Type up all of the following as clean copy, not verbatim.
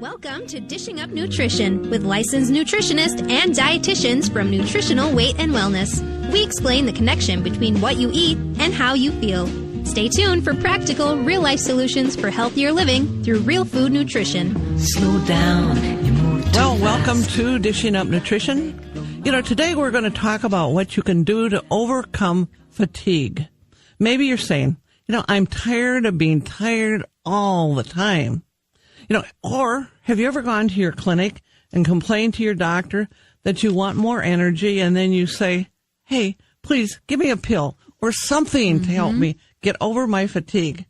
Welcome to Dishing Up Nutrition with licensed nutritionists and dietitians from Nutritional Weight and Wellness. We explain the connection between what you eat and how you feel. Stay tuned for practical, real-life solutions for healthier living through real food nutrition. Slow down. You move too fast. Welcome to Dishing Up Nutrition. Today we're going to talk about what you can do to overcome fatigue. Maybe you're saying, I'm tired of being tired all the time. Or have you ever gone to your clinic and complained to your doctor that you want more energy, and then you say, hey, please give me a pill or something to help me get over my fatigue?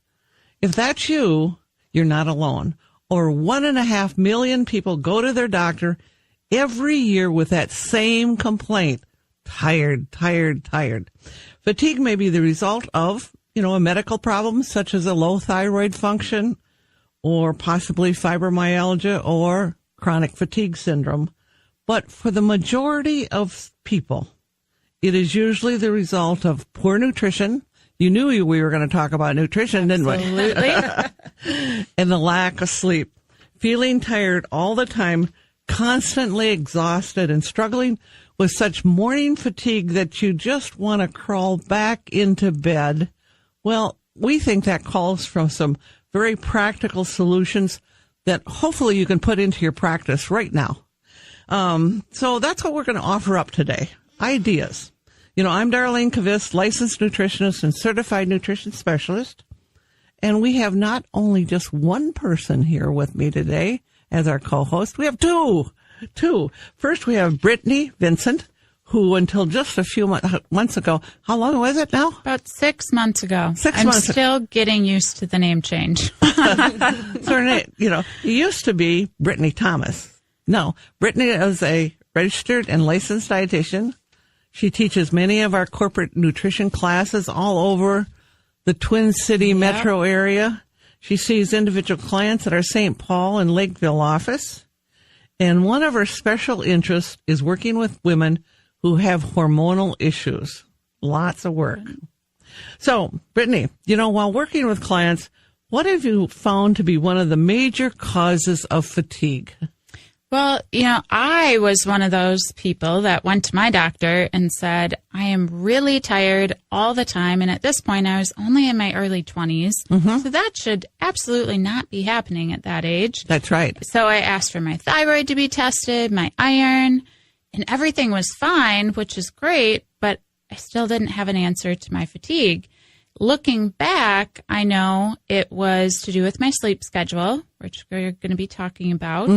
If that's you, you're not alone. Or 1.5 million people go to their doctor every year with that same complaint. Tired, tired, tired. Fatigue may be the result of, a medical problem such as a low thyroid function, or possibly fibromyalgia or chronic fatigue syndrome. But for the majority of people, it is usually the result of poor nutrition. You knew we were going to talk about nutrition, Absolutely. didn't we? And the lack of sleep. Feeling tired all the time, constantly exhausted, and struggling with such morning fatigue that you just want to crawl back into bed. Well, we think that calls for some very practical solutions that hopefully you can put into your practice right now. So that's what we're going to offer up today. Ideas. I'm Darlene Kavist, licensed nutritionist and certified nutrition specialist. And we have not only just one person here with me today as our co-host. We have two. First, we have Brittany Vincent, who until just a few months ago, how long was it now? About 6 months ago. I'm still getting used to the name change. So her name, it used to be Brittany Thomas. No, Brittany is a registered and licensed dietitian. She teaches many of our corporate nutrition classes all over the Twin City metro area. She sees individual clients at our St. Paul and Lakeville office. And one of her special interests is working with women who have hormonal issues. Lots of work. So, Brittany, while working with clients, what have you found to be one of the major causes of fatigue? Well, I was one of those people that went to my doctor and said, I am really tired all the time. And at this point, I was only in my early 20s. So that should absolutely not be happening at that age. That's right. So I asked for my thyroid to be tested, my iron, and everything was fine, which is great, but I still didn't have an answer to my fatigue. Looking back, I know it was to do with my sleep schedule, which we're going to be talking about,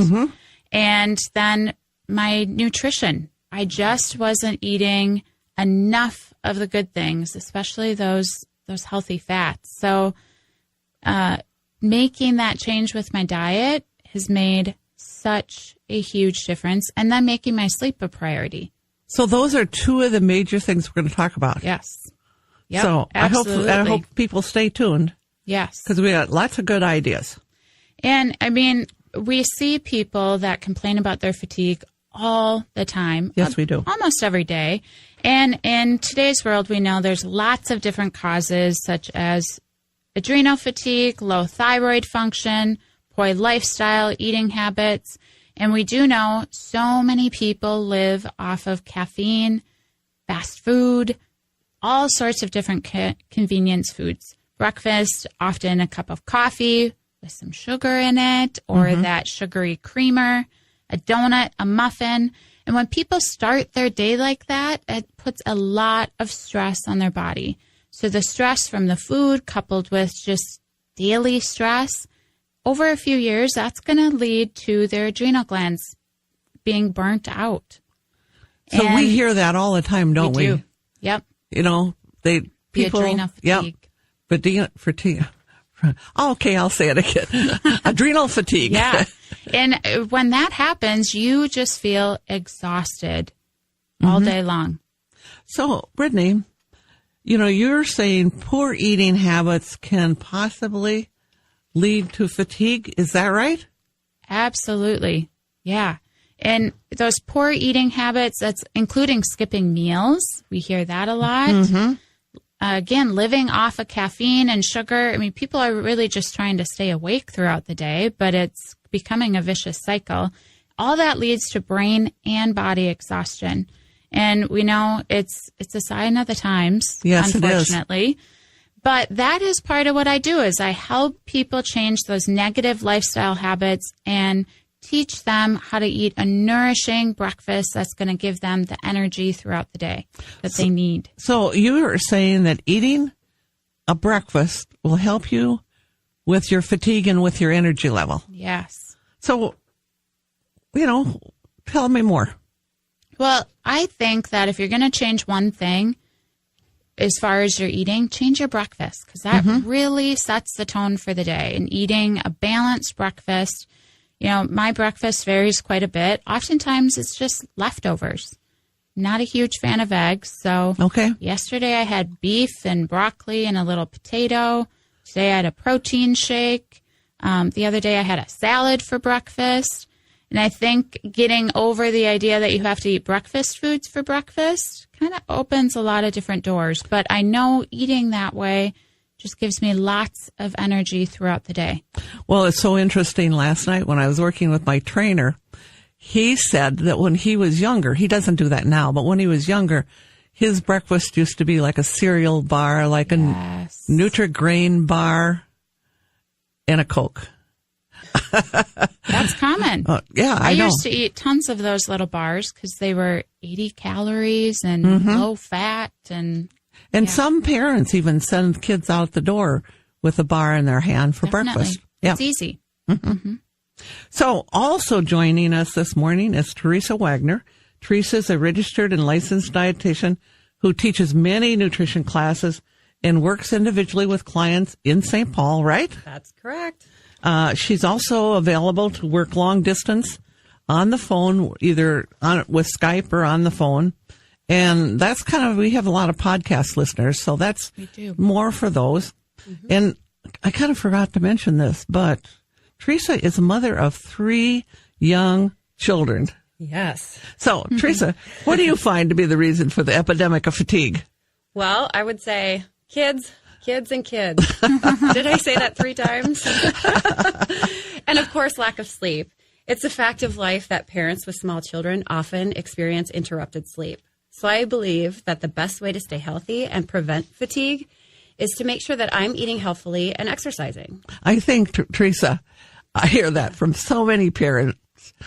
and then my nutrition. I just wasn't eating enough of the good things, especially those healthy fats. So making that change with my diet has made such a huge difference, and then making my sleep a priority. So those are two of the major things we're going to talk about. Yes. Yep, so absolutely. I hope people stay tuned. Yes. Because we got lots of good ideas. And we see people that complain about their fatigue all the time. Yes, we do. Almost every day. And in today's world, we know there's lots of different causes, such as adrenal fatigue, low thyroid function, poor lifestyle, eating habits. And we do know so many people live off of caffeine, fast food, all sorts of different convenience foods. Breakfast, often a cup of coffee with some sugar in it, or that sugary creamer, a donut, a muffin. And when people start their day like that, it puts a lot of stress on their body. So the stress from the food coupled with just daily stress, over a few years, that's going to lead to their adrenal glands being burnt out. So we hear that all the time, don't we? Do. Yep. People, the adrenal fatigue. Yep. Fatigue. Okay, I'll say it again. Adrenal fatigue. Yeah. And when that happens, you just feel exhausted all day long. So, Brittany, you're saying poor eating habits can possibly lead to fatigue. Is that right? Absolutely. Yeah. And those poor eating habits, that's including skipping meals. We hear that a lot. Again, living off of caffeine and sugar. People are really just trying to stay awake throughout the day, but it's becoming a vicious cycle. All that leads to brain and body exhaustion. And we know it's a sign of the times, yes, unfortunately. It is. But that is part of what I do is I help people change those negative lifestyle habits and teach them how to eat a nourishing breakfast that's going to give them the energy throughout the day that they need. So you are saying that eating a breakfast will help you with your fatigue and with your energy level. Yes. So, tell me more. Well, I think that if you're going to change one thing as far as your eating, change your breakfast because that really sets the tone for the day. And eating a balanced breakfast, my breakfast varies quite a bit. Oftentimes it's just leftovers. Not a huge fan of eggs. So yesterday I had beef and broccoli and a little potato. Today I had a protein shake. The other day I had a salad for breakfast. And I think getting over the idea that you have to eat breakfast foods for breakfast kind of opens a lot of different doors. But I know eating that way just gives me lots of energy throughout the day. Well, it's so interesting. Last night when I was working with my trainer, he said that when he was younger, he doesn't do that now, but when he was younger, his breakfast used to be like a cereal bar, like a Nutri-Grain bar and a Coke. That's common. Yeah, I know. Used to eat tons of those little bars because they were 80 calories and low fat. And some parents even send kids out the door with a bar in their hand for breakfast. It's easy. So also joining us this morning is Teresa Wagner. Teresa is a registered and licensed dietitian who teaches many nutrition classes and works individually with clients in St. Paul, right? That's correct. She's also available to work long distance on the phone, either with Skype or on the phone. And that's we have a lot of podcast listeners, so that's more for those. And I kind of forgot to mention this, but Teresa is a mother of 3 young children. Yes. So, Teresa, what do you find to be the reason for the epidemic of fatigue? Well, I would say kids, and kids. Did I say that 3 times? And of course, lack of sleep. It's a fact of life that parents with small children often experience interrupted sleep. So I believe that the best way to stay healthy and prevent fatigue is to make sure that I'm eating healthily and exercising. I think, Teresa, I hear that from so many parents.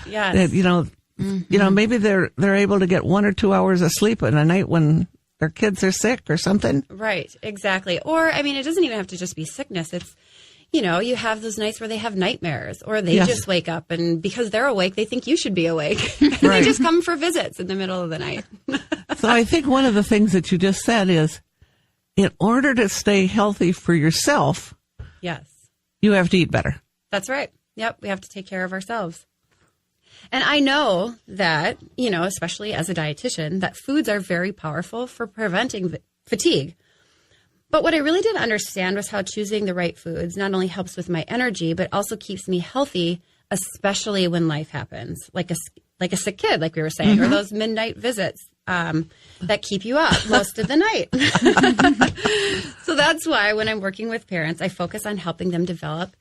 Yes. That, maybe they're able to get 1 or 2 hours of sleep in a night when their kids are sick or something. Right, exactly. Or, it doesn't even have to just be sickness. It's, you have those nights where they have nightmares or they just wake up and because they're awake, they think you should be awake. And they just come for visits in the middle of the night. So I think one of the things that you just said is in order to stay healthy for yourself, you have to eat better. That's right. Yep, we have to take care of ourselves. And I know that, especially as a dietitian, that foods are very powerful for preventing fatigue. But what I really didn't understand was how choosing the right foods not only helps with my energy, but also keeps me healthy, especially when life happens, like a sick kid, like we were saying, or those midnight visits that keep you up most of the night. So that's why when I'm working with parents, I focus on helping them develop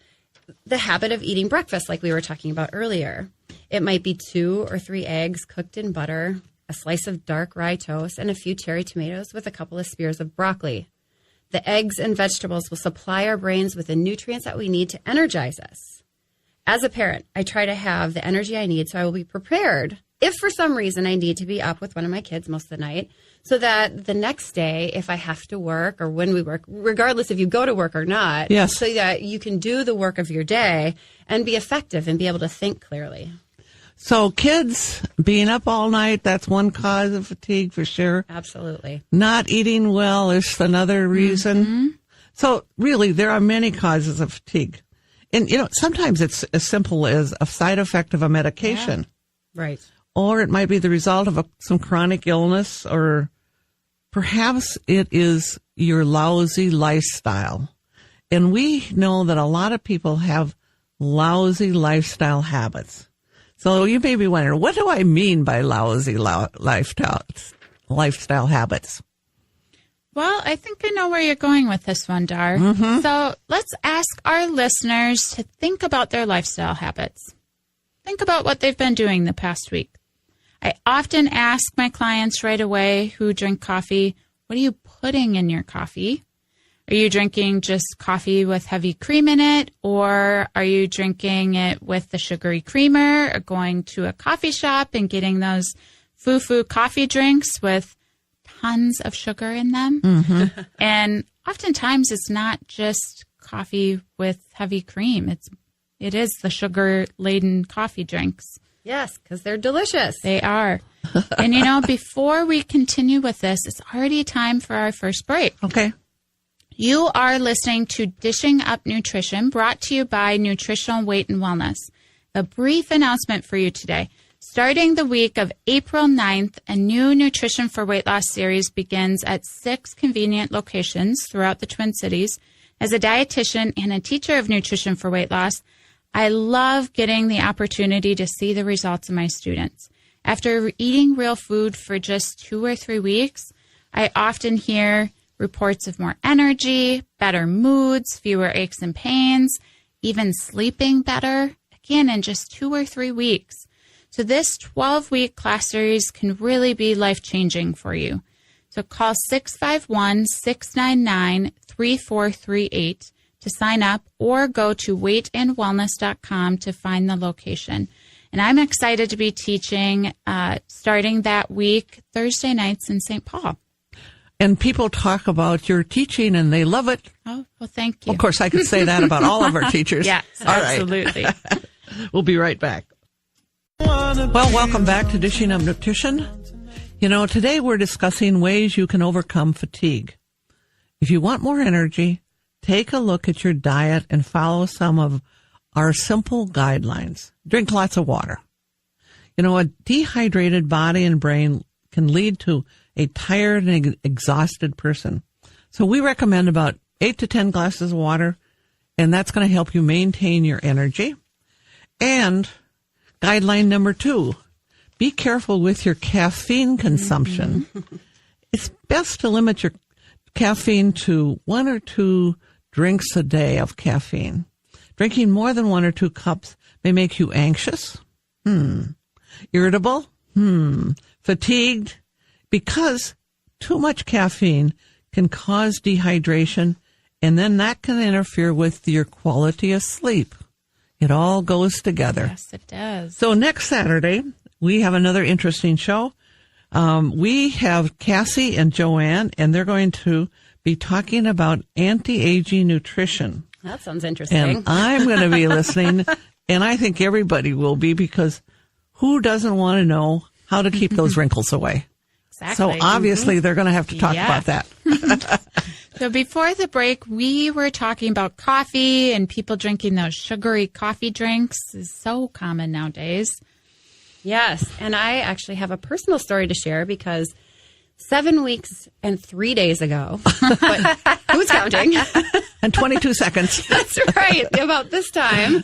the habit of eating breakfast like we were talking about earlier. It might be 2 or 3 eggs cooked in butter, a slice of dark rye toast, and a few cherry tomatoes with a couple of spears of broccoli. The eggs and vegetables will supply our brains with the nutrients that we need to energize us. As a parent, I try to have the energy I need so I will be prepared if for some reason I need to be up with one of my kids most of the night so that the next day, if I have to work or when we work, regardless if you go to work or not, so that you can do the work of your day and be effective and be able to think clearly. So kids being up all night, that's one cause of fatigue for sure. Absolutely. Not eating well is another reason. So really, there are many causes of fatigue. And, sometimes it's as simple as a side effect of a medication. Right. Or it might be the result of some chronic illness, or perhaps it is your lousy lifestyle. And we know that a lot of people have lousy lifestyle habits. So you may be wondering, what do I mean by lousy lifestyle habits? Well, I think I know where you're going with this one, Dar. So let's ask our listeners to think about their lifestyle habits. think about what they've been doing the past week. I often ask my clients right away who drink coffee, what are you putting in your coffee? Are you drinking just coffee with heavy cream in it, or are you drinking it with the sugary creamer, or going to a coffee shop and getting those foo-foo coffee drinks with tons of sugar in them? Mm-hmm. And oftentimes it's not just coffee with heavy cream. It is the sugar-laden coffee drinks. Yes, because they're delicious. They are. And, before we continue with this, it's already time for our first break. Okay. You are listening to Dishing Up Nutrition, brought to you by Nutritional Weight and Wellness. A brief announcement for you today. Starting the week of April 9th, a new Nutrition for Weight Loss series begins at 6 convenient locations throughout the Twin Cities. As a dietitian and a teacher of nutrition for weight loss, I love getting the opportunity to see the results of my students. After eating real food for just 2 or 3 weeks, I often hear reports of more energy, better moods, fewer aches and pains, even sleeping better, again, in just 2 or 3 weeks. So this 12-week class series can really be life-changing for you. So call 651-699-3438 to sign up, or go to weightandwellness.com to find the location. And I'm excited to be teaching starting that week, Thursday nights in St. Paul. And people talk about your teaching and they love it. Oh, well, thank you. Of course, I could say that about all of our teachers. Yes, all right. absolutely. We'll be right back. Well, welcome back to Dishing Up Nutrition. Today we're discussing ways you can overcome fatigue. If you want more energy, take a look at your diet and follow some of our simple guidelines. Drink lots of water. A dehydrated body and brain can lead to a tired and exhausted person. So we recommend about 8 to 10 glasses of water, and that's going to help you maintain your energy. And guideline number 2, be careful with your caffeine consumption. It's best to limit your caffeine to 1 or 2 drinks a day of caffeine. Drinking more than 1 or 2 cups may make you anxious, irritable, fatigued, because too much caffeine can cause dehydration, and then that can interfere with your quality of sleep. It all goes together. Yes, it does. So next Saturday, we have another interesting show. We have Cassie and Joanne, and they're going to be talking about anti-aging nutrition. That sounds interesting. And I'm going to be listening, and I think everybody will be, because who doesn't want to know how to keep those wrinkles away? Exactly. So obviously they're going to have to talk about that. So before the break, we were talking about coffee and people drinking those sugary coffee drinks. Is so common nowadays. Yes, and I actually have a personal story to share, because 7 weeks and 3 days ago, but who's counting? And 22 seconds. That's right. About this time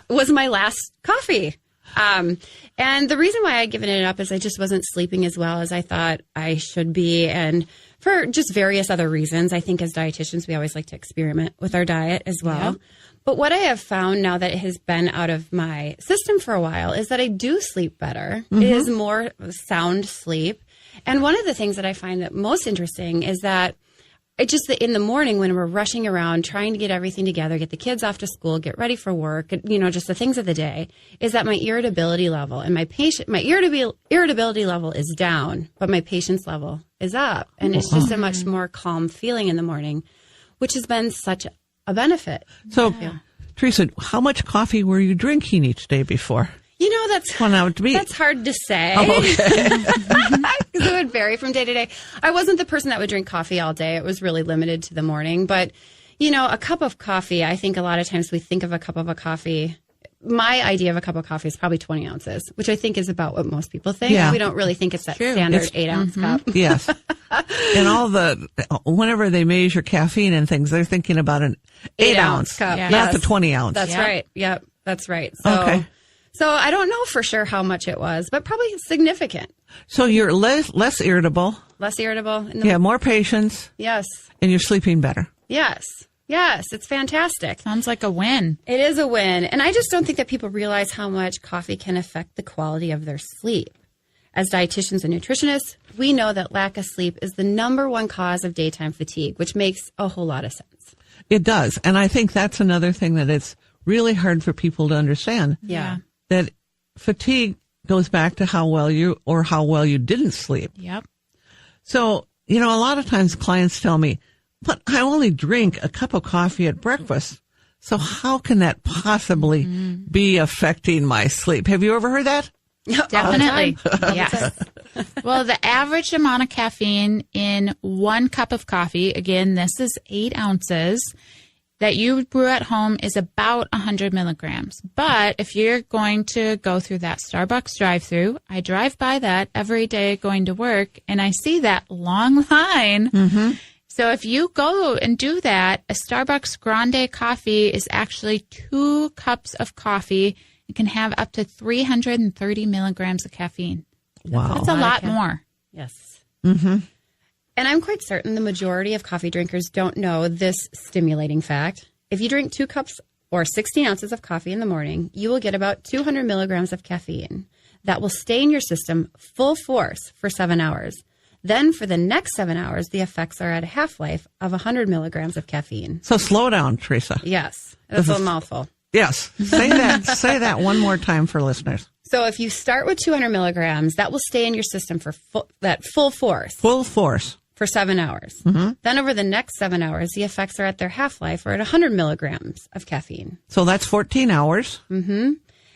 was my last coffee. And the reason why I'd given it up is I just wasn't sleeping as well as I thought I should be. And for just various other reasons, I think as dietitians, we always like to experiment with our diet as well. Yeah. But what I have found now that it has been out of my system for a while is that I do sleep better. Mm-hmm. It is more sound sleep. And one of the things that I find that most interesting is that it's just that in the morning when we're rushing around trying to get everything together, get the kids off to school, get ready for work, just the things of the day, is that my irritability level and my irritability level is down, but my patience level is up. And it's just a much more calm feeling in the morning, which has been such a benefit. So, Teresa, how much coffee were you drinking each day before? That's hard to say. Oh, okay. Because it would vary from day to day. I wasn't the person that would drink coffee all day. It was really limited to the morning. But, a cup of coffee, I think a lot of times we think of a cup of a coffee. My idea of a cup of coffee is probably 20 ounces, which I think is about what most people think. Yeah. We don't really think it's that standard 8-ounce cup. Yes. And whenever they measure caffeine and things, they're thinking about an 8-ounce cup, not the 20 ounce. That's right. Yep, that's right. So I don't know for sure how much it was, but probably significant. So you're less irritable. Less irritable. More patience. Yes. And you're sleeping better. Yes. Yes, it's fantastic. Sounds like a win. It is a win. And I just don't think that people realize how much coffee can affect the quality of their sleep. As dietitians and nutritionists, we know that lack of sleep is the number one cause of daytime fatigue, which makes a whole lot of sense. It does. And I think that's another thing that it's really hard for people to understand. Yeah. That fatigue goes back to how well you didn't sleep. Yep. So, a lot of times clients tell me, but I only drink a cup of coffee at breakfast. So how can that possibly be affecting my sleep? Have you ever heard that? Definitely. Yes. Well, the average amount of caffeine in 1 cup of coffee, again, this is 8 ounces, that you brew at home is about 100 milligrams. But if you're going to go through that Starbucks drive-through, I drive by that every day going to work, and I see that long line. Mm-hmm. So if you go and do that, a Starbucks Grande coffee is actually 2 cups of coffee. It can have up to 330 milligrams of caffeine. Wow. That's a lot more. Yes. Mm-hmm. And I'm quite certain the majority of coffee drinkers don't know this stimulating fact. If you drink 2 cups or 16 ounces of coffee in the morning, you will get about 200 milligrams of caffeine that will stay in your system full force for 7 hours. Then for the next 7 hours, the effects are at a half-life of 100 milligrams of caffeine. So slow down, Teresa. Yes. That's a mouthful. Yes. Say that. Say that one more time for listeners. So if you start with 200 milligrams, that will stay in your system for full force. Full force. For 7 hours. Mm-hmm. Then over the next 7 hours, the effects are at their half-life or at 100 milligrams of caffeine. So that's 14 hours. Mm-hmm.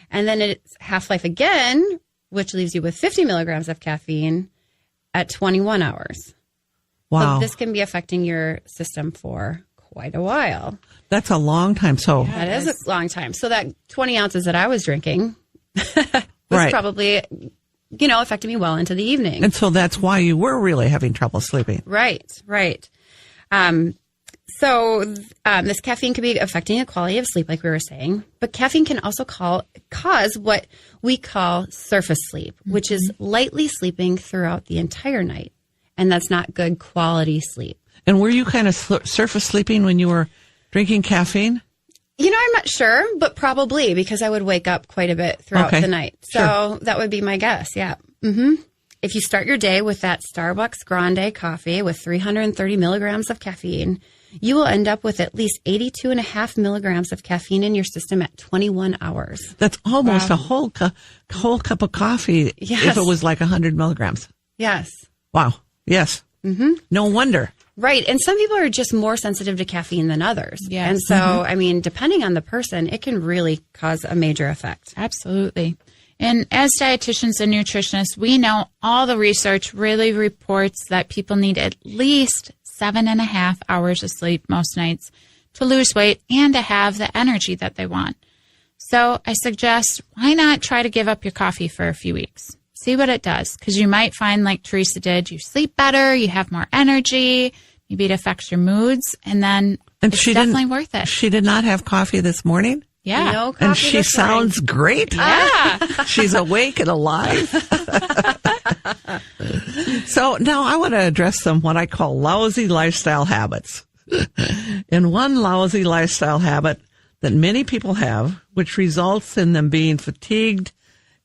And then it's half-life again, which leaves you with 50 milligrams of caffeine at 21 hours. Wow. So this can be affecting your system for quite a while. That's a long time. So That is a long time. So that 20 ounces that I was drinking was right. probably, affecting me well into the evening. And so that's why you were really having trouble sleeping. Right. So this caffeine could be affecting the quality of sleep, like we were saying. But caffeine can also cause what we call surface sleep, which is lightly sleeping throughout the entire night. And that's not good quality sleep. And were you kind of surface sleeping when you were drinking caffeine? I'm not sure, but probably because I would wake up quite a bit throughout the night. So that would be my guess. Yeah. Mm-hmm. If you start your day with that Starbucks Grande coffee with 330 milligrams of caffeine, you will end up with at least 82.5 milligrams of caffeine in your system at 21 hours. That's almost a whole cup of coffee if it was like 100 milligrams. Yes. Wow. Yes. Mm-hmm. No wonder. Right. And some people are just more sensitive to caffeine than others. Yes. And so, depending on the person, it can really cause a major effect. Absolutely. And as dietitians and nutritionists, we know all the research really reports that people need at least 7.5 hours of sleep most nights to lose weight and to have the energy that they want. So I suggest, why not try to give up your coffee for a few weeks? See what it does, because you might find, like Teresa did, you sleep better, you have more energy, maybe it affects your moods, and then it's definitely worth it. She did not have coffee this morning? Yeah. No coffee and she sounds great. Yeah. She's awake and alive. So now I want to address some what I call lousy lifestyle habits. And one lousy lifestyle habit that many people have, which results in them being fatigued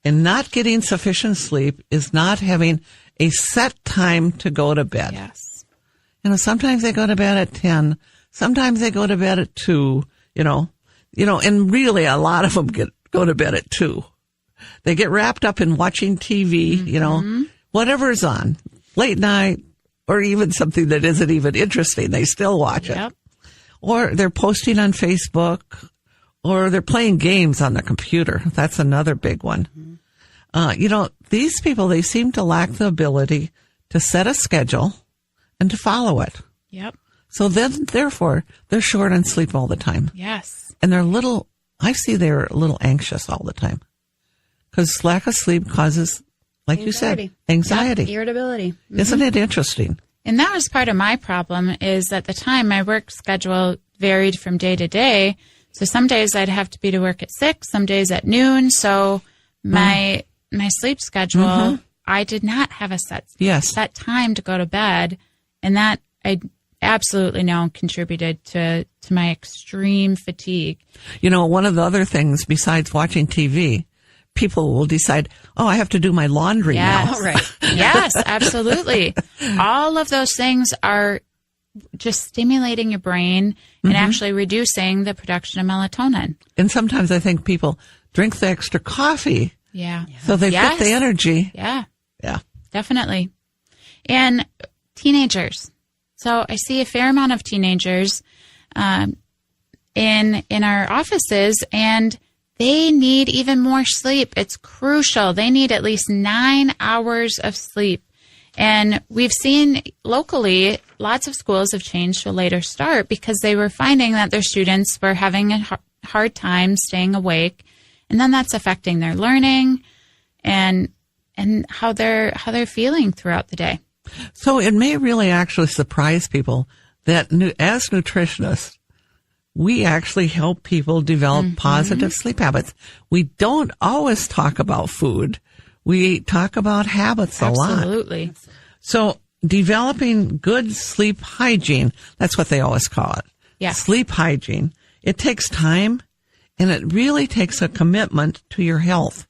and not getting sufficient sleep, is not having a set time to go to bed. Yes. Sometimes they go to bed at 10. Sometimes they go to bed at 2, and really a lot of them go to bed at 2. They get wrapped up in watching TV, whatever's on, late night, or even something that isn't even interesting. They still watch it. Or they're posting on Facebook, or they're playing games on the computer. That's another big one. These people, they seem to lack the ability to set a schedule and to follow it. Yep. So then, therefore, they're short on sleep all the time. Yes. And they're they're a little anxious all the time. Because lack of sleep causes, like you said, anxiety. Yep. Irritability. Mm-hmm. Isn't it interesting? And that was part of my problem, is at the time my work schedule varied from day to day. So some days I'd have to be to work at 6, some days at noon. So my sleep schedule, I did not have a set time to go to bed. And that I absolutely know contributed to my extreme fatigue. You know, one of the other things besides watching TV, people will decide, oh, I have to do my laundry now. Oh, right. Yes, absolutely. All of those things are just stimulating your brain and actually reducing the production of melatonin. And sometimes I think people drink the extra coffee. Yeah. So they get the energy. Yeah. Yeah. Definitely. And teenagers. So I see a fair amount of teenagers in our offices, and they need even more sleep. It's crucial. They need at least 9 hours of sleep. And we've seen locally, lots of schools have changed to a later start because they were finding that their students were having a hard time staying awake. And then that's affecting their learning and how they're feeling throughout the day. So it may really actually surprise people that as nutritionists, we actually help people develop positive sleep habits. We don't always talk about food. We talk about habits a lot. Absolutely. So developing good sleep hygiene, that's what they always call it. Yeah. Sleep hygiene. It takes time, and it really takes a commitment to your health.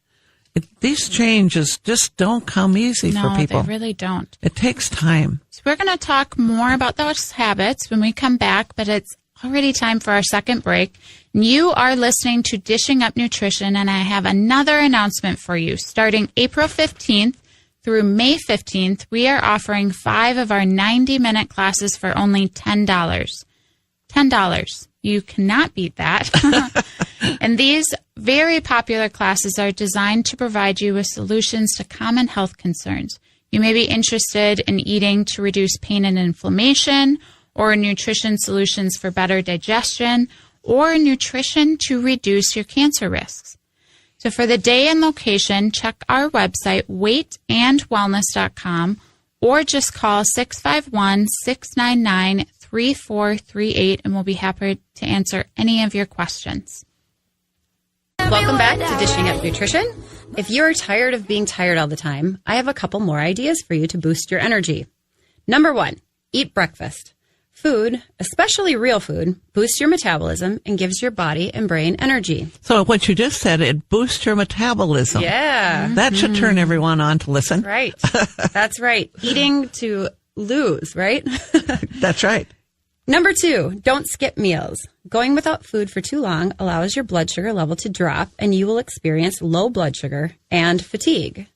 These changes just don't come easy for people. No, they really don't. It takes time. So we're going to talk more about those habits when we come back, but it's already time for our second break. You are listening to Dishing Up Nutrition, and I have another announcement for you. Starting April 15th through May 15th, we are offering 5 of our 90-minute classes for only $10. $10. You cannot beat that. And these very popular classes are designed to provide you with solutions to common health concerns. You may be interested in eating to reduce pain and inflammation, or nutrition solutions for better digestion, or nutrition to reduce your cancer risks. So for the day and location, check our website, weightandwellness.com, or just call 651-699-3438, and we'll be happy to answer any of your questions. Welcome back to Dishing Up Nutrition. If you're tired of being tired all the time, I have a couple more ideas for you to boost your energy. Number 1, eat breakfast. Food, especially real food, boosts your metabolism and gives your body and brain energy. So what you just said, it boosts your metabolism. Yeah. That should turn everyone on to listen. Right. That's right. Eating to lose, right? That's right. Number 2, don't skip meals. Going without food for too long allows your blood sugar level to drop, and you will experience low blood sugar and fatigue.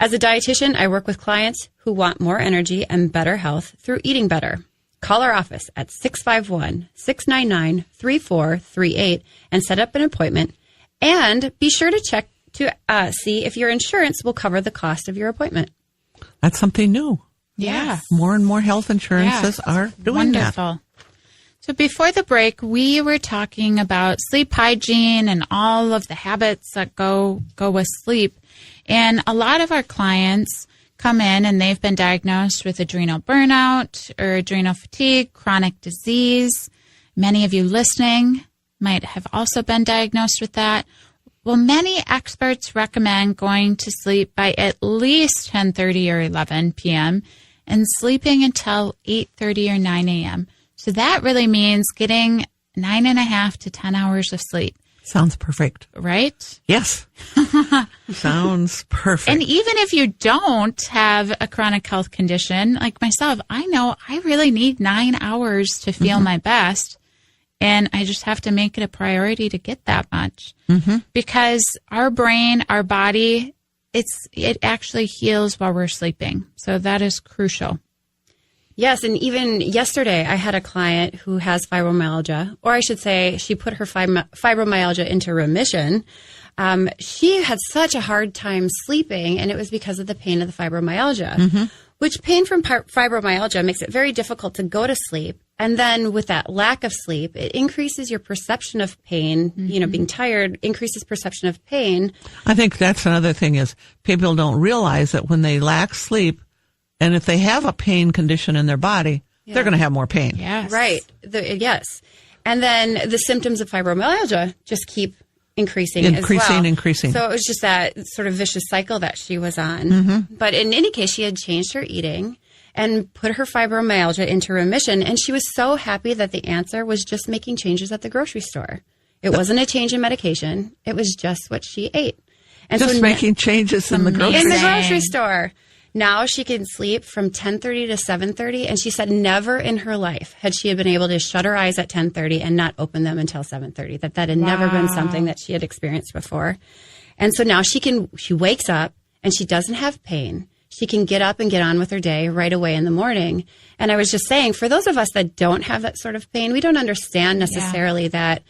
As a dietitian, I work with clients who want more energy and better health through eating better. Call our office at 651-699-3438 and set up an appointment. And be sure to check to see if your insurance will cover the cost of your appointment. That's something new. Yeah. More and more health insurances are doing Wonderful. So before the break, we were talking about sleep hygiene and all of the habits that go with sleep. And a lot of our clients come in and they've been diagnosed with adrenal burnout or adrenal fatigue, chronic disease. Many of you listening might have also been diagnosed with that. Well, many experts recommend going to sleep by at least 10:30 or 11 p.m. and sleeping until 8:30 or 9 a.m. So that really means getting 9.5 to 10 hours of sleep. Sounds perfect. Right? Yes. Sounds perfect. And even if you don't have a chronic health condition, like myself, I know I really need 9 hours to feel my best. And I just have to make it a priority to get that much. Because our brain, our body, it actually heals while we're sleeping. So that is crucial. Yes, and even yesterday I had a client who has fibromyalgia, or I should say she put her fibromyalgia into remission. She had such a hard time sleeping, and it was because of the pain of the fibromyalgia, which pain from fibromyalgia makes it very difficult to go to sleep. And then with that lack of sleep, it increases your perception of pain. You know, being tired increases perception of pain. I think that's another thing is people don't realize that when they lack sleep, and if they have a pain condition in their body, they're going to have more pain. Yes. Right. Yes. And then the symptoms of fibromyalgia just keep increasing as well. Increasing. So it was just that sort of vicious cycle that she was on. But in any case, she had changed her eating. and put her fibromyalgia into remission. And she was so happy that the answer was just making changes at the grocery store. It wasn't a change in medication. It was just what she ate. And just making changes in the grocery store. Now she can sleep from 10:30 to 7:30, and she said never in her life had she been able to shut her eyes at 10:30 and not open them until 7:30. That had never been something that she had experienced before. And so now she wakes up and she doesn't have pain. She can get up and get on with her day right away in the morning. And I was just saying, for those of us that don't have that sort of pain, we don't understand necessarily that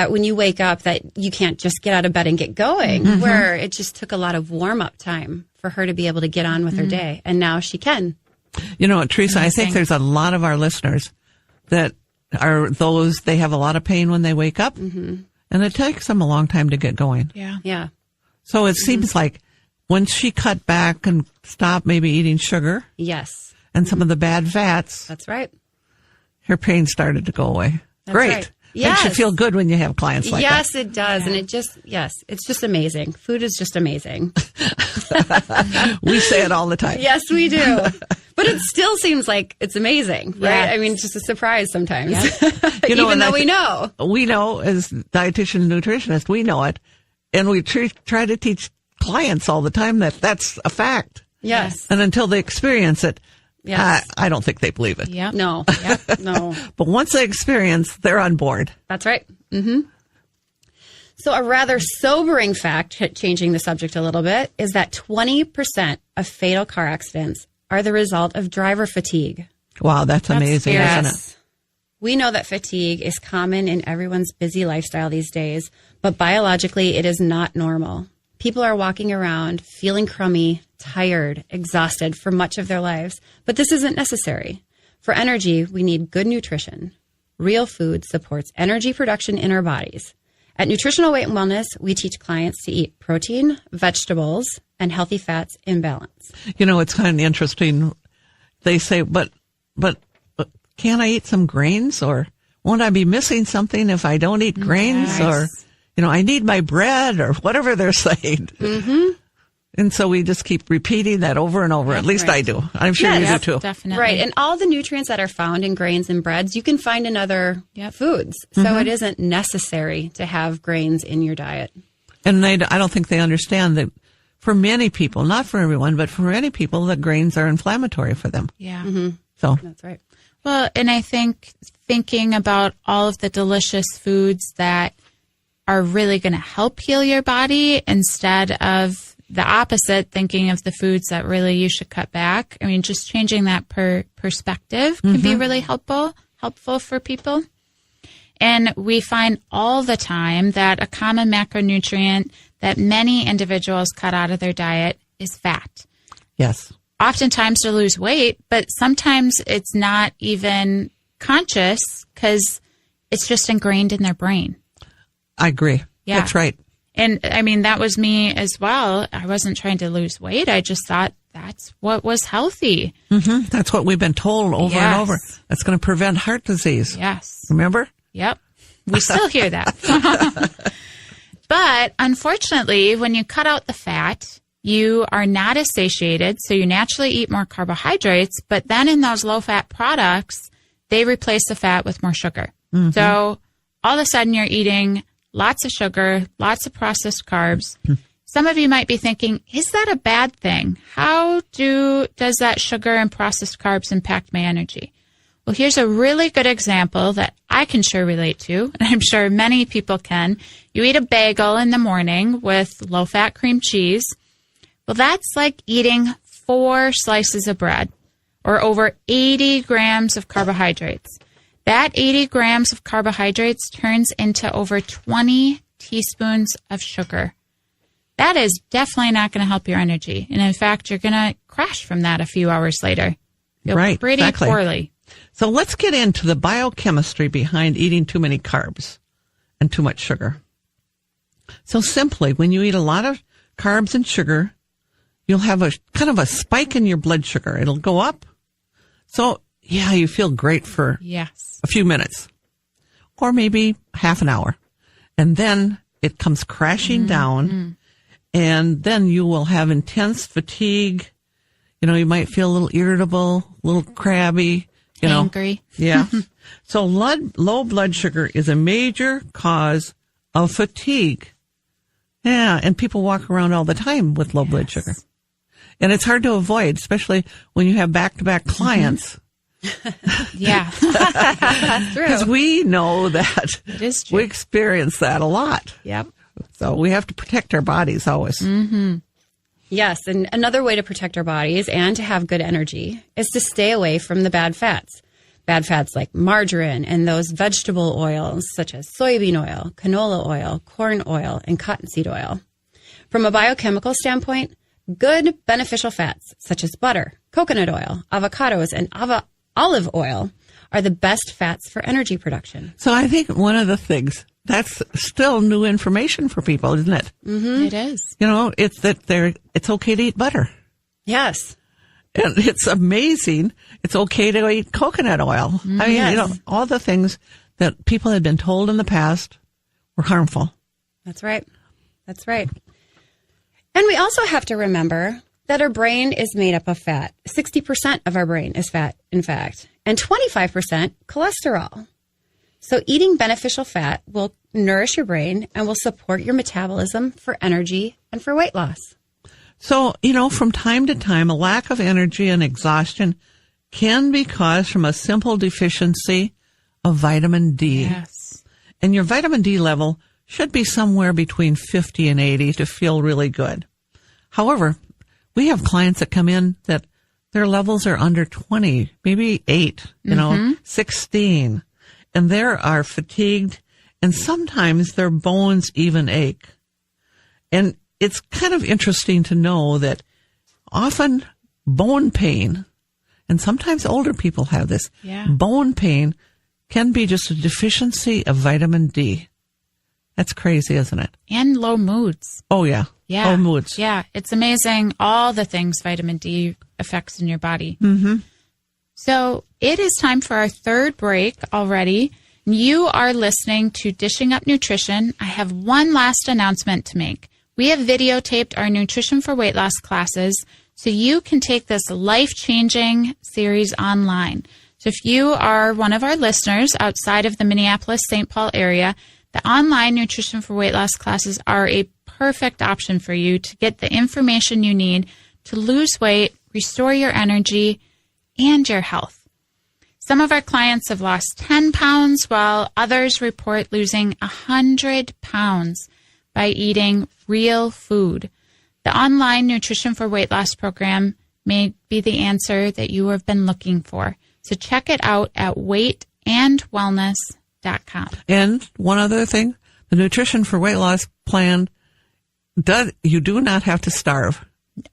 when you wake up that you can't just get out of bed and get going, where it just took a lot of warm-up time for her to be able to get on with her day. And now she can. You know what, Teresa, I think there's a lot of our listeners that are those, they have a lot of pain when they wake up, and it takes them a long time to get going. Yeah. So it seems like when she cut back and stopped maybe eating sugar. Yes. And some of the bad fats. That's right. Her pain started to go away. Great. Right. Yes. Makes you feel good when you have clients like that. Yes, it does. Yeah. And it's just amazing. Food is just amazing. We say it all the time. Yes, we do. But it still seems like it's amazing, right? Yes. I mean, it's just a surprise sometimes. Yes. Even though we know. We know as dietitian and nutritionist, we know it. And we try to teach clients all the time that that's a fact. Yes. And until they experience it, yes. I don't think they believe it. Yep. No. Yep. No. But once they experience, they're on board. That's right. Mm-hmm. So a rather sobering fact, changing the subject a little bit, is that 20% of fatal car accidents are the result of driver fatigue. Wow, that's amazing, yes. isn't it? We know that fatigue is common in everyone's busy lifestyle these days, but biologically it is not normal. People are walking around feeling crummy, tired, exhausted for much of their lives, but this isn't necessary. For energy, we need good nutrition. Real food supports energy production in our bodies. At Nutritional Weight and Wellness, we teach clients to eat protein, vegetables, and healthy fats in balance. You know, it's kind of interesting. They say, but can't I eat some grains, or won't I be missing something if I don't eat grains? Or, I need my bread, or whatever they're saying. Mm-hmm. And so we just keep repeating that over and over. At least I do. I'm sure you do too. Definitely. Right. And all the nutrients that are found in grains and breads, you can find in other foods. So it isn't necessary to have grains in your diet. And I don't think they understand that for many people, not for everyone, but for many people, that grains are inflammatory for them. Yeah. Mm-hmm. So that's right. Well, and I think thinking about all of the delicious foods that are really going to help heal your body instead of the opposite, thinking of the foods that really you should cut back. I mean, just changing that perspective can be really helpful for people. And we find all the time that a common macronutrient that many individuals cut out of their diet is fat. yes. Oftentimes to lose weight, but sometimes it's not even conscious because it's just ingrained in their brain. I agree. Yeah. That's right. And I mean, that was me as well. I wasn't trying to lose weight. I just thought that's what was healthy. Mm-hmm. That's what we've been told over and over. That's going to prevent heart disease. Yes. Remember? Yep. We still hear that. But unfortunately, when you cut out the fat, you are not as satiated, so you naturally eat more carbohydrates, but then in those low-fat products, they replace the fat with more sugar. Mm-hmm. So all of a sudden, you're eating lots of sugar, lots of processed carbs. Some of you might be thinking, is that a bad thing? How does that sugar and processed carbs impact my energy? Well, here's a really good example that I can sure relate to, and I'm sure many people can. You eat a bagel in the morning with low-fat cream cheese. Well, that's like eating 4 slices of bread or over 80 grams of carbohydrates. That 80 grams of carbohydrates turns into over 20 teaspoons of sugar. That is definitely not going to help your energy. And in fact, you're going to crash from that a few hours later. Feel pretty poorly. So let's get into the biochemistry behind eating too many carbs and too much sugar. So simply, when you eat a lot of carbs and sugar, you'll have a kind of a spike in your blood sugar. It'll go up. So, yeah, you feel great for a few minutes or maybe half an hour. And then it comes crashing down, and then you will have intense fatigue. You might feel a little irritable, a little crabby, Angry. Yeah. So low blood sugar is a major cause of fatigue. Yeah, and people walk around all the time with low blood sugar. And it's hard to avoid, especially when you have back-to-back clients. Yeah. That's true. Because we know that. It is true. We experience that a lot. Yep. So we have to protect our bodies always. Yes, and another way to protect our bodies and to have good energy is to stay away from the bad fats. Bad fats like margarine and those vegetable oils such as soybean oil, canola oil, corn oil, and cottonseed oil. From a biochemical standpoint, good beneficial fats such as butter, coconut oil, avocados, and olive oil are the best fats for energy production. So I think one of the things, that's still new information for people, isn't it? It is. It's that it's okay to eat butter. Yes. And it's amazing. It's okay to eat coconut oil. I mean, Yes. all the things that people had been told in the past were harmful. That's right. That's right. And we also have to remember that our brain is made up of fat. 60% of our brain is fat, in fact, and 25% cholesterol. So eating beneficial fat will nourish your brain and will support your metabolism for energy and for weight loss. So, from time to time, a lack of energy and exhaustion can be caused from a simple deficiency of vitamin D. Yes. And your vitamin D level should be somewhere between 50 and 80 to feel really good. However, we have clients that come in that their levels are under 20, maybe 8, 16, and they are fatigued, and sometimes their bones even ache. And it's kind of interesting to know that often bone pain, and sometimes older people have this, bone pain can be just a deficiency of vitamin D. That's crazy, isn't it? And low moods. Oh, yeah. Yeah. Low moods. Yeah. It's amazing all the things vitamin D affects in your body. So it is time for our third break already. You are listening to Dishing Up Nutrition. I have one last announcement to make. We have videotaped our Nutrition for Weight Loss classes, so you can take this life-changing series online. So if you are one of our listeners outside of the Minneapolis-St. Paul area, the online Nutrition for Weight Loss classes are a perfect option for you to get the information you need to lose weight, restore your energy, and your health. Some of our clients have lost 10 pounds, while others report losing 100 pounds by eating real food. The online Nutrition for Weight Loss program may be the answer that you have been looking for. So check it out at weightandwellness.com. And one other thing, the Nutrition for Weight Loss plan, you do not have to starve.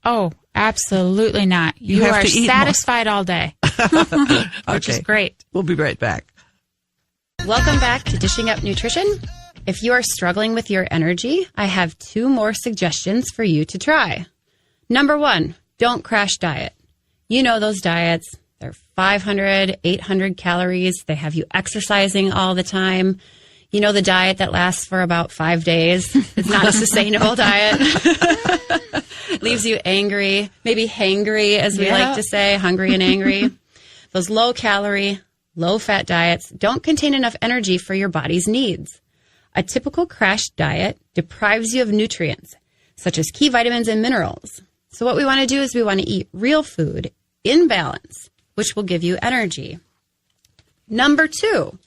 Oh, absolutely not. You have are to eat satisfied all day, which is great. We'll be right back. Welcome back to Dishing Up Nutrition. If you are struggling with your energy, I have 2 more suggestions for you to try. Number 1, don't crash diet. You know those diets. They're 500, 800 calories. They have you exercising all the time. You know the diet that lasts for about 5 days. It's not a sustainable diet. Leaves you angry, maybe hangry, as we like to say, hungry and angry. Those low-calorie, low-fat diets don't contain enough energy for your body's needs. A typical crash diet deprives you of nutrients, such as key vitamins and minerals. So what we want to do is we want to eat real food in balance, which will give you energy. Number 2,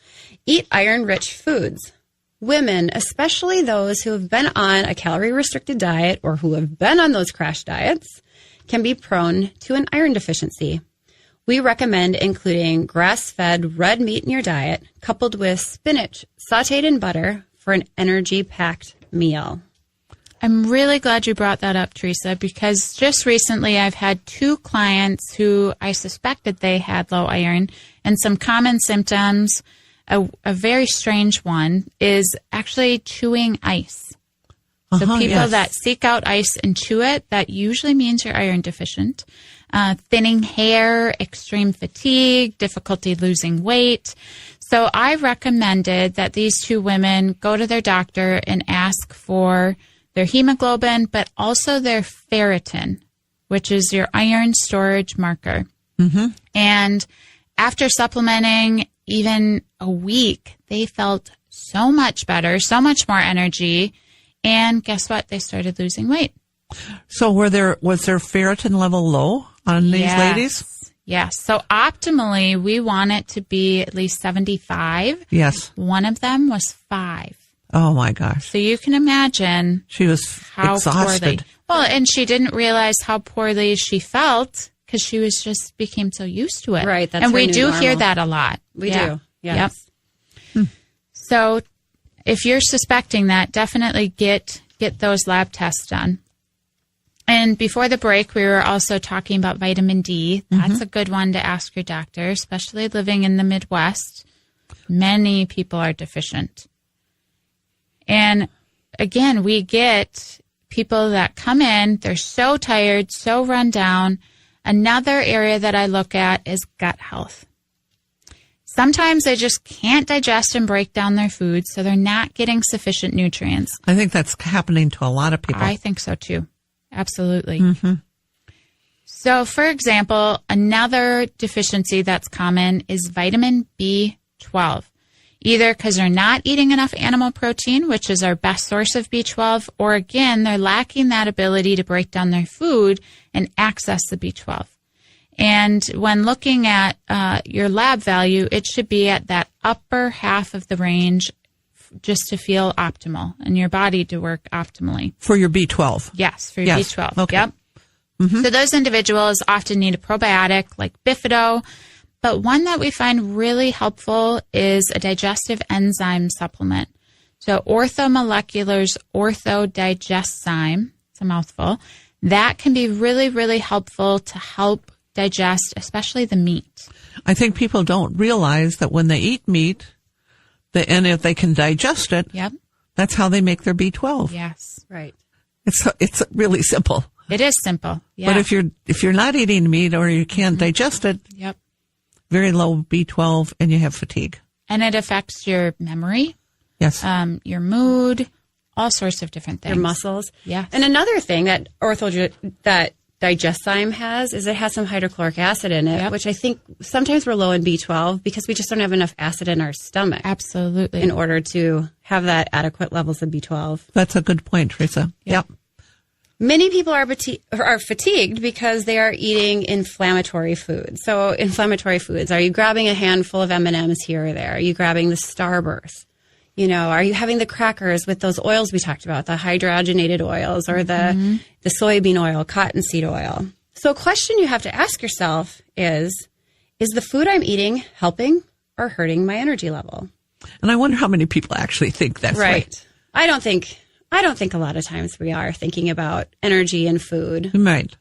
eat iron-rich foods. Women, especially those who have been on a calorie-restricted diet or who have been on those crash diets, can be prone to an iron deficiency. We recommend including grass-fed red meat in your diet, coupled with spinach sautéed in butter for an energy-packed meal. I'm really glad you brought that up, Teresa, because just recently I've had 2 clients who I suspected they had low iron, and some common symptoms, a very strange one, is actually chewing ice. So people that seek out ice and chew it, that usually means you're iron deficient. Thinning hair, extreme fatigue, difficulty losing weight. So I recommended that these 2 women go to their doctor and ask for their hemoglobin, but also their ferritin which is your iron storage marker. And after supplementing even a week, they felt so much better, so much more energy. And guess what? They started losing weight. So was their ferritin level low on these ladies? Yes. So optimally, we want it to be at least 75. Yes. One of them was 5. Oh, my gosh. So you can imagine She was how exhausted. poorly. Well, and she didn't realize how poorly she felt because she was just became so used to it. Right, that's and her we new do hear normal. that a lot. We do. Yes. Yep. So if you're suspecting that, definitely get those lab tests done. And before the break, we were also talking about vitamin D. That's a good one to ask your doctor, especially living in the Midwest. Many people are deficient. And again, we get people that come in, they're so tired, so run down. Another area that I look at is gut health. Sometimes they just can't digest and break down their food, so they're not getting sufficient nutrients. I think that's happening to a lot of people. I think so too. Absolutely. So, for example, another deficiency that's common is vitamin B12. Either because they're not eating enough animal protein, which is our best source of B12, or again, they're lacking that ability to break down their food and access the B12. And when looking at your lab value, it should be at that upper half of the range just to feel optimal and your body to work optimally. For your B12. Yes, for your Yes. B12. Okay. Yep. So those individuals often need a probiotic like Bifido, but one that we find really helpful is a digestive enzyme supplement. So Orthomolecular's OrthoDigestzyme, it's a mouthful, that can be really, really helpful to help digest, especially the meat. I think people don't realize that when they eat meat, and if they can digest it, Yep. that's how they make their B12. Yes. Right. It's really simple. It is simple. Yeah. But if you're not eating meat or you can't digest it, Yep. very low B12 and you have fatigue. And it affects your memory, Yes. your mood, all sorts of different things. Your muscles. Yes. And another thing that that Digestzyme has is it has some hydrochloric acid in it, Yep. which I think sometimes we're low in B12 because we just don't have enough acid in our stomach Absolutely. in order to have that adequate levels of B12. That's a good point, Teresa. Yep. Many people are fatigued because they are eating inflammatory foods. So inflammatory foods, are you grabbing a handful of M&Ms here or there? Are you grabbing the Starburst? You know, are you having the crackers with those oils we talked about, the hydrogenated oils or the soybean oil, cottonseed oil? So a question you have to ask yourself is the food I'm eating helping or hurting my energy level? And I wonder how many people actually think that's right. I don't think a lot of times we are thinking about energy and food. Right.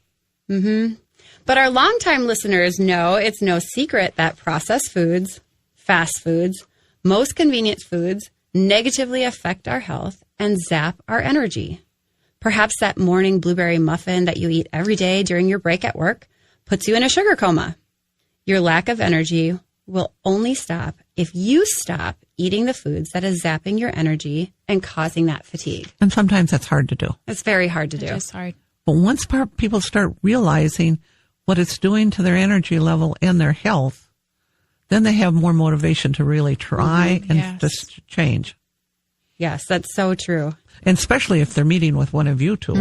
But our longtime listeners know it's no secret that processed foods, fast foods, most convenient foods negatively affect our health and zap our energy. Perhaps that morning blueberry muffin that you eat every day during your break at work puts you in a sugar coma. Your lack of energy will only stop if you stop eating the foods that is zapping your energy and causing that fatigue. And sometimes that's hard to do. It's very hard to do. It's hard. But once people start realizing what it's doing to their energy level and their health, then they have more motivation to really try and Yes. just change. Yes, that's so true. And especially if they're meeting with one of you two.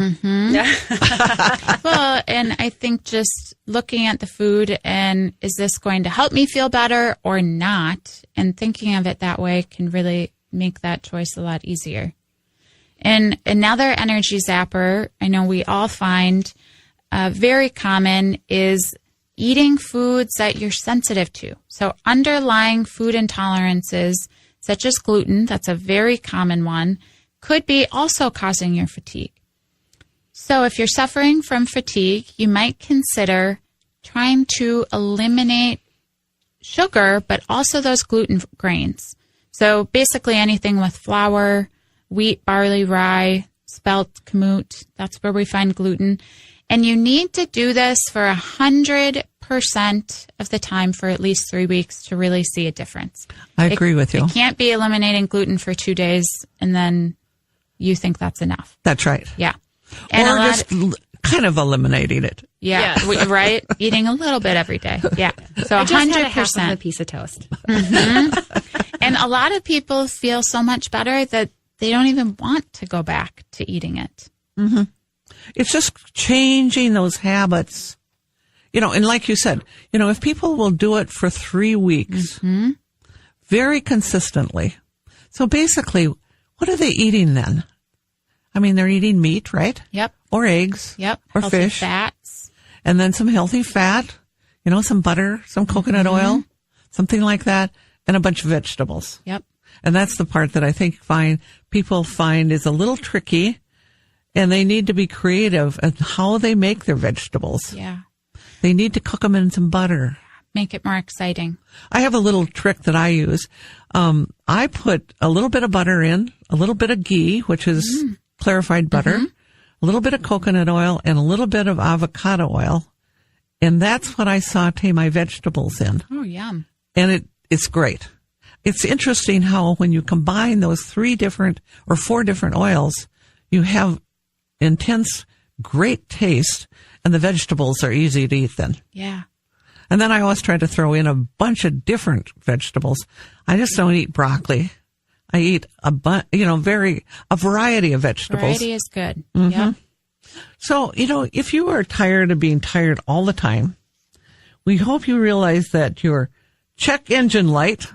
Well, and I think just looking at the food and is this going to help me feel better or not, and thinking of it that way can really make that choice a lot easier. And another energy zapper I know we all find very common is eating foods that you're sensitive to. So underlying food intolerances, such as gluten, that's a very common one, could be also causing your fatigue. So if you're suffering from fatigue, you might consider trying to eliminate sugar, but also those gluten grains. So basically anything with flour, wheat, barley, rye, spelt, kamut, that's where we find gluten. And you need to do this for 100% of the time for at least 3 weeks to really see a difference. I agree with you. It can't be eliminating gluten for 2 days and then you think that's enough. That's right. Yeah. And Or a lot just kind of eliminating it. Yeah, right? Eating a little bit every day. Yeah. So I just had a half 100%. of a piece of toast. And a lot of people feel so much better that they don't even want to go back to eating it. It's just changing those habits. And like you said, if people will do it for 3 weeks, very consistently. So basically, what are they eating then? I mean, they're eating meat, right? Yep. Or eggs. Yep. Or Healthy fish. fats. And then some healthy fat, some butter, some coconut oil, something like that, and a bunch of vegetables. Yep. And that's the part that I think people find is a little tricky, and they need to be creative at how they make their vegetables. Yeah. They need to cook them in some butter. Make it more exciting. I have a little trick that I use. I put a little bit of butter in, a little bit of ghee, which is clarified butter, a little bit of coconut oil, and a little bit of avocado oil. And that's what I saute my vegetables in. Oh, yum. And it's great. It's interesting how when you combine those 3 different or 4 different oils, you have intense, great taste, and the vegetables are easy to eat then. Yeah. And then I always try to throw in a bunch of different vegetables. I just don't eat broccoli. I eat a variety of vegetables. Variety is good. Yep. So, if you are tired of being tired all the time, we hope you realize that your check engine light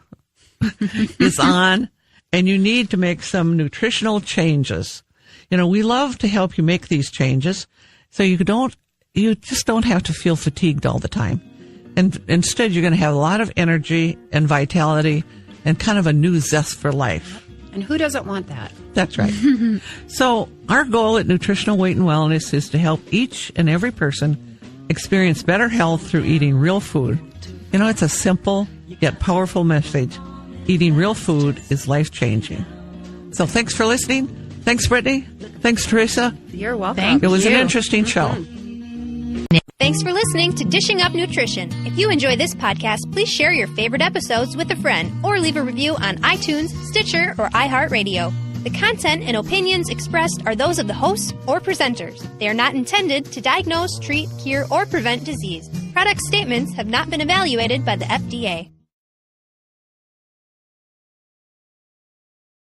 is on and you need to make some nutritional changes. We love to help you make these changes so you just don't have to feel fatigued all the time. And instead, you're going to have a lot of energy and vitality and kind of a new zest for life. And who doesn't want that? That's right. So our goal at Nutritional Weight and Wellness is to help each and every person experience better health through eating real food. It's a simple yet powerful message. Eating real food is life-changing. So thanks for listening. Thanks, Brittany. Thanks, Teresa. You're welcome. Thank It was an you. interesting show. Thanks for listening to Dishing Up Nutrition. If you enjoy this podcast, please share your favorite episodes with a friend or leave a review on iTunes, Stitcher, or iHeartRadio. The content and opinions expressed are those of the hosts or presenters. They are not intended to diagnose, treat, cure, or prevent disease. Product statements have not been evaluated by the FDA.